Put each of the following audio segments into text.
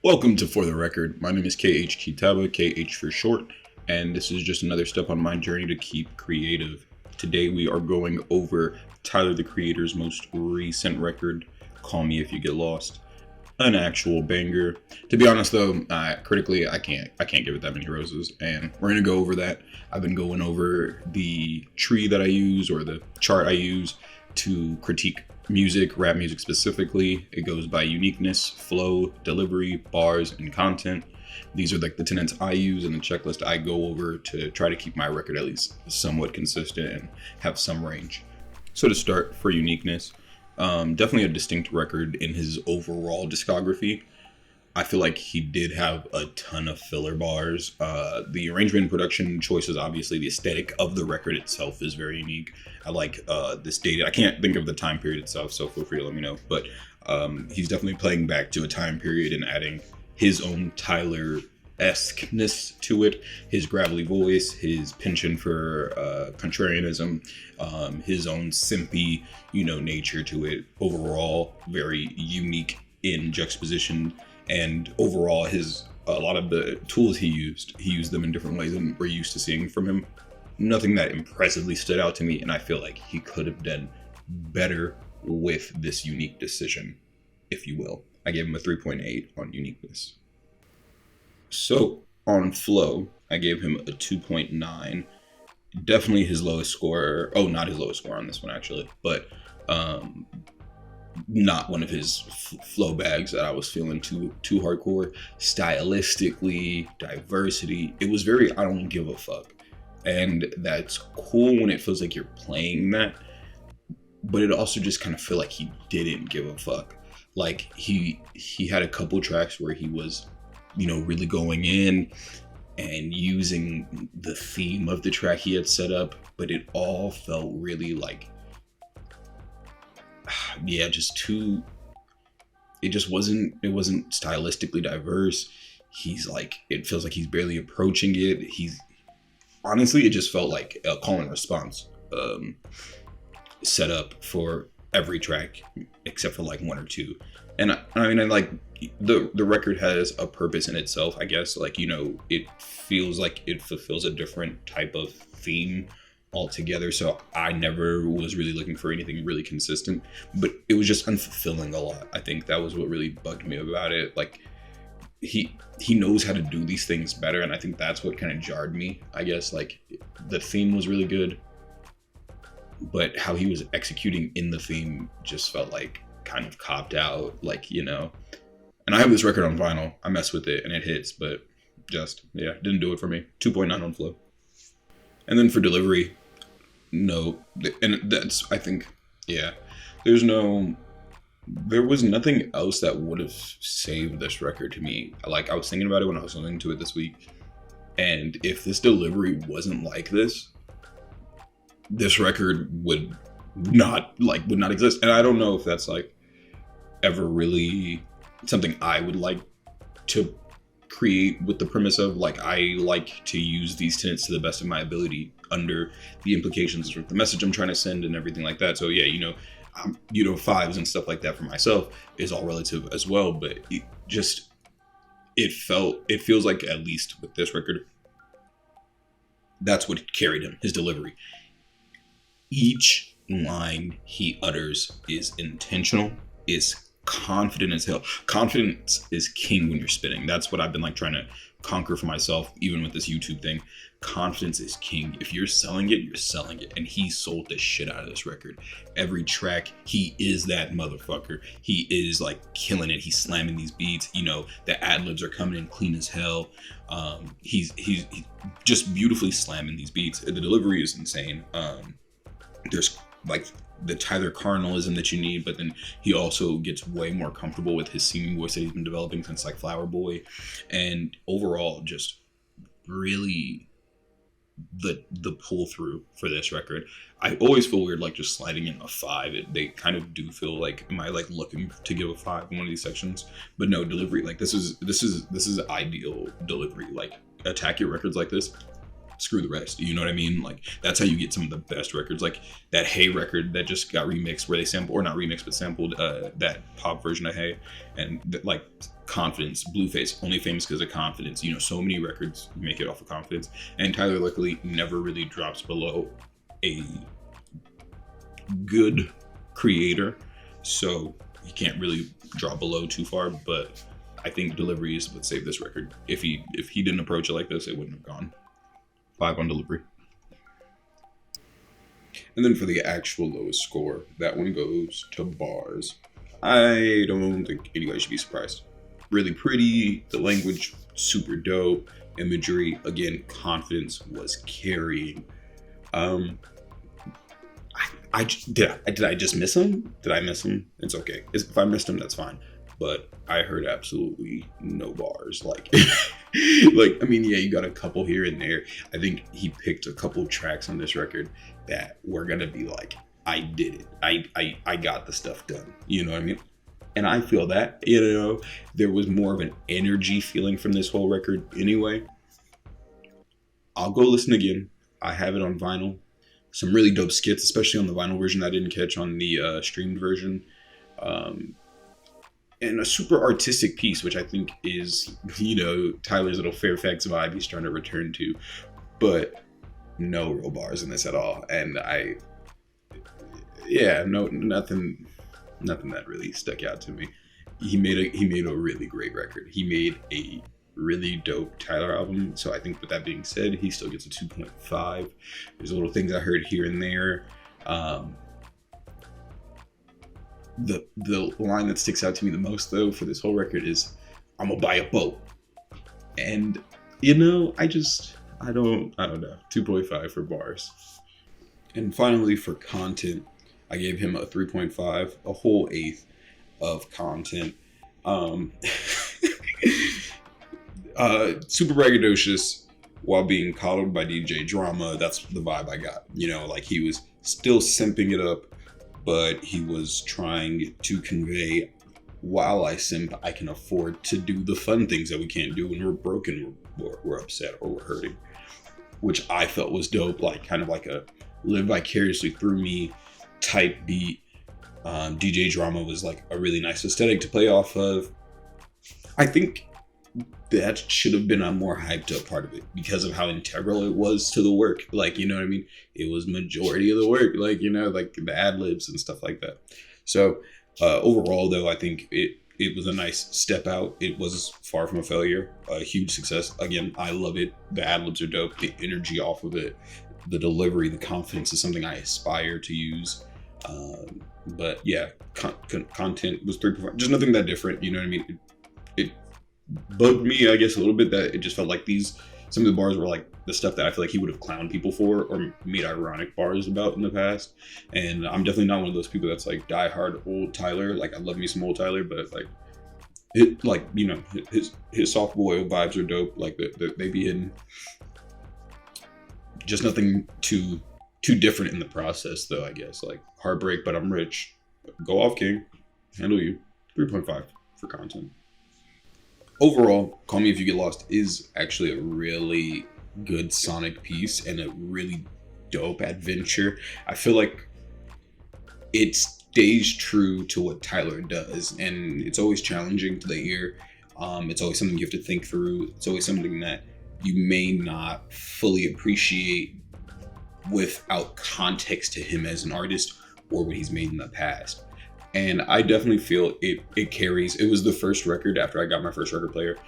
Welcome to For the Record. My name is KHKeetaba, KH for short, and this is just another step on my journey to keep creative. Today we are going over Tyler the Creator's most recent record, Call Me If You Get Lost. An actual banger. To be honest though, critically I can't give it that many roses, and we're gonna go over that. I've been going over the tree that I use, or the chart I use to critique music, rap music specifically. It goes by uniqueness, flow, delivery, bars, and content. These are like the tenets I use and the checklist I go over to try to keep my record at least somewhat consistent and have some range. So to start, for uniqueness, definitely a distinct record in his overall discography. I feel like he did have a ton of filler bars. The arrangement and production choices, obviously, the aesthetic of the record itself is very unique. I like this dated. I can't think of the time period itself, so feel free to let me know. But he's definitely playing back to a time period and adding his own Tyler-esqueness to it. His gravelly voice, his penchant for contrarianism, his own simpy, nature to it. Overall, very unique in juxtaposition. And overall, a lot of the tools he used them in different ways than we're used to seeing from him. Nothing that impressively stood out to me, and I feel like he could have done better with this unique decision, if you will. I gave him a 3.8 on uniqueness. So on flow, I gave him a 2.9. Definitely his lowest score. Oh, not his lowest score on this one actually, but not one of his flow bags that I was feeling too hardcore. Stylistically, diversity, it was very I don't give a fuck, and that's cool when it feels like you're playing that, but it also just kind of feel like he didn't give a fuck. Like he had a couple tracks where he was really going in and using the theme of the track he had set up, but it all felt really like it wasn't stylistically diverse. It feels like he's barely approaching it. Honestly, it just felt like a call and response set up for every track except for like one or two. And I like the record has a purpose in itself, I guess. It feels like it fulfills a different type of theme altogether, so I never was really looking for anything really consistent, but it was just unfulfilling a lot. I think that was what really bugged me about it. Like he knows how to do these things better, and I think that's what kind of jarred me, I guess. Like the theme was really good, but how he was executing in the theme just felt like kind of copped out, and I have this record on vinyl. I mess with it and it hits, but didn't do it for me. 2.9 on flow. And then for delivery, no, and that's, I think, there was nothing else that would have saved this record to me. Like, I was thinking about it when I was listening to it this week, and if this delivery wasn't like this record would not exist. And I don't know if that's like ever really something I would like to create with the premise of, like, I like to use these tenets to the best of my ability under the implications of the message I'm trying to send and everything like that. So fives and stuff like that for myself is all relative as well, but it feels like, at least with this record, that's what carried him, his delivery. Each line he utters is intentional, is confident as hell. Confidence is king when you're spitting. That's what I've been trying to conquer for myself, even with this YouTube thing. Confidence is king. If you're selling it, you're selling it. And he sold the shit out of this record. Every track, he is that motherfucker. He is killing it. He's slamming these beats. The ad-libs are coming in clean as hell. He's just beautifully slamming these beats. The delivery is insane. There's the Tyler Cardinalism that you need, but then he also gets way more comfortable with his singing voice that he's been developing since Flower Boy. And overall, just really the pull through for this record. I always feel weird just sliding in a 5. They kind of do feel like, am I looking to give a 5 in one of these sections? But no, delivery, this is ideal delivery. Attack your records like this, screw the rest. You know what I mean? That's how you get some of the best records. That Hey record that just got remixed, where they sampled, or not remixed, but sampled that pop version of Hey, and confidence. Blueface, only famous because of confidence. You know, so many records make it off of confidence. And Tyler luckily never really drops below a good creator, so he can't really drop below too far. But I think delivery is what saved this record. If he didn't approach it like this, it wouldn't have gone. 5 on delivery. And then for the actual lowest score, that one goes to bars. I don't think anybody should be surprised. Really pretty, the language super dope, imagery, again, confidence was carrying. Did I just miss him? Did I miss him? It's okay. If I missed him, that's fine. But I heard absolutely no bars. Like, I mean, yeah, you got a couple here and there. I think he picked a couple tracks on this record that were gonna be like, I did it. I got the stuff done. You know what I mean? And I feel that, you know, there was more of an energy feeling from this whole record anyway. I'll go listen again. I have it on vinyl. Some really dope skits, especially on the vinyl version I didn't catch on the streamed version. And a super artistic piece, which I think is, you know, Tyler's little Fairfax vibe he's trying to return to. But no real bars in this at all. And nothing that really stuck out to me. He made a really great record. He made a really dope Tyler album. So I think with that being said, he still gets a 2.5. There's little things I heard here and there. The line that sticks out to me the most though for this whole record is, I'm gonna buy a boat. And you know, I don't know. 2.5 for bars. And finally for content, I gave him a 3.5, a whole 1/8 of content. Super braggadocious while being coddled by DJ Drama. That's the vibe I got. You know, like he was still simping it up, but he was trying to convey, while I simp, I can afford to do the fun things that we can't do when we're broken, we're upset, or we're hurting. Which I felt was dope, like kind of like a live vicariously through me type beat. DJ Drama was like a really nice aesthetic to play off of. I think that should have been a more hyped up part of it because of how integral it was to the work. Like, you know what I mean? It was majority of the work, like, you know, like the ad libs and stuff like that. So overall though, I think it was a nice step out. It was far from a failure, a huge success. Again, I love it. The ad libs are dope. The energy off of it, the delivery, the confidence is something I aspire to use. But yeah, content was 3.5. Just nothing that different. You know what I mean? It bugged me, I guess, a little bit that it just felt like some of the bars were like the stuff that I feel like he would have clowned people for or made ironic bars about in the past. And I'm definitely not one of those people that's like diehard old Tyler. Like I love me some old Tyler, but like it, like, you know, his soft boy vibes are dope. Like they be in just nothing too different in the process though, I guess. Like heartbreak, but I'm rich. Go off, King. Handle you. 3.5 for content. Overall, Call Me If You Get Lost is actually a really good sonic piece and a really dope adventure. I feel like it stays true to what Tyler does, and it's always challenging to the ear. It's always something you have to think through. It's always something that you may not fully appreciate without context to him as an artist or what he's made in the past. And I definitely feel it carries. It was the first record after I got my first record player,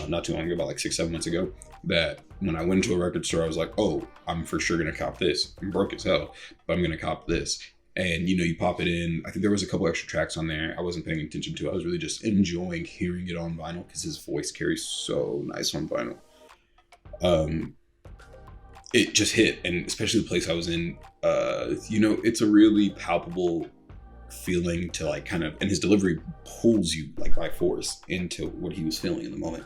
not too long ago, about like 6-7 months ago, that when I went to a record store, I was like, oh, I'm for sure gonna cop this. I'm broke as hell, but I'm gonna cop this. And you know, you pop it in. I think there was a couple extra tracks on there I wasn't paying attention to. I was really just enjoying hearing it on vinyl because his voice carries so nice on vinyl. It just hit, and especially the place I was in, you know, it's a really palpable feeling to like kind of, and his delivery pulls you like by force into what he was feeling in the moment.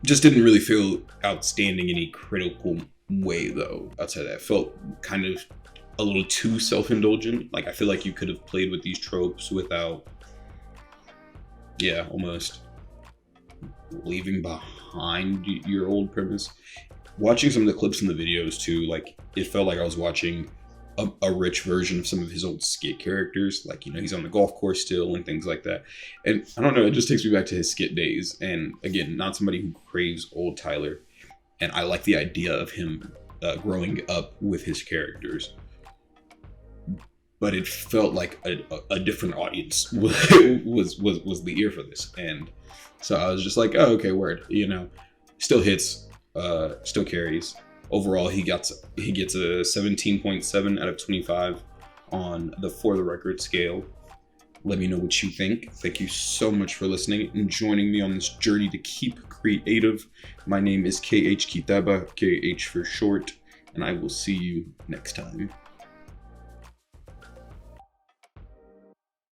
Just didn't really feel outstanding in a critical way though. Outside of that, felt kind of a little too self-indulgent. Like I feel like you could have played with these tropes without, yeah, almost leaving behind your old premise. Watching some of the clips in the videos too, like it felt like I was watching a rich version of some of his old skit characters. Like, you know, he's on the golf course still and things like that. And I don't know, it just takes me back to his skit days. And again, not somebody who craves old Tyler. And I like the idea of him growing up with his characters. But it felt like a different audience was the ear for this. And so I was just like, oh, okay, word. You know, still hits, still carries. Overall, he gets a 17.7 out of 25 on the For the Record scale. Let me know what you think. Thank you so much for listening and joining me on this journey to keep creative. My name is KHKeetaba, KH for short, and I will see you next time.